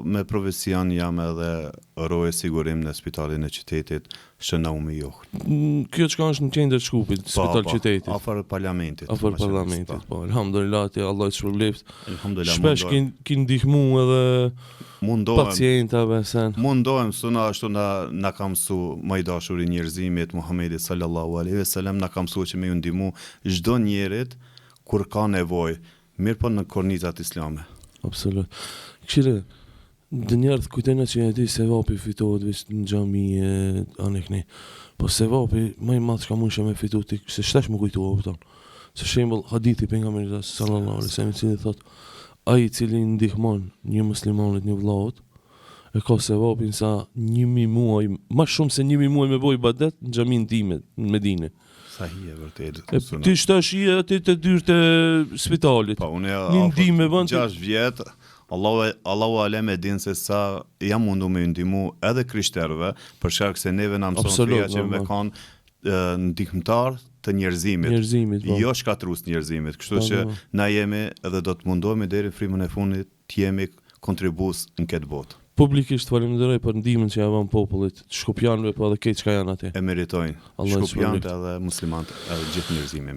Me profesion jam edhe roje sigurim në spitalin e qytetit Shënaumi Joht. Kjo çka është në qendër të Shkupit, spital qytetit. Afër parlamentit. Afër parlamentit, po. Elhamdulillah, Allah të shpërbleft. Elhamdulillah. Shpesh kin ndihmu edhe pacientave sen. Mundohem, suna ashtu na ka mësu më i dashuri njerëzimit Muhamedi sallallahu alaihi wasallam na ka mësu që me ju ndihmu çdo njerit kur ka nevojë, mirë po në kornizat islame. Absolut. Këshire, dë njerët kujtena që e di sevapi fitohet veç në gjami e anekni. Po sevapi më i madh që ka mund me fitu ti, se shtesh më kujtu opton. Se shembull hadithi pejgamberit sallallahu alaihi wasallam i cili thot, ai i cili ndihmon një muslimanit, një vllaut, e ka sevapin sa 1000 muaj, më shumë se 1000 muaj me boj ibadet në xhamin time në Medinë. Sa hi e vërtet. Ti shtash i aty të dyrë të spitalit. Po unë një ndihmë bën 6 vjet. Allahu alem e din se sa jam mundu me ndihmu edhe krishterëve, për shkak se neve na mëson feja që me kanë ndihmëtar të njerëzimit, jo shkatrus njerëzimit. Kështu që na jemi edhe do të mundohemi deri në frymën e fundit të jemi kontribues në këtë botë. Publikisht falenderoj për ndihmën që ja vën popullit, shkupjanëve po edhe këtë çka janë aty. E meritojnë. Shkupjanët edhe muslimanët, edhe gjithë njerëzimin.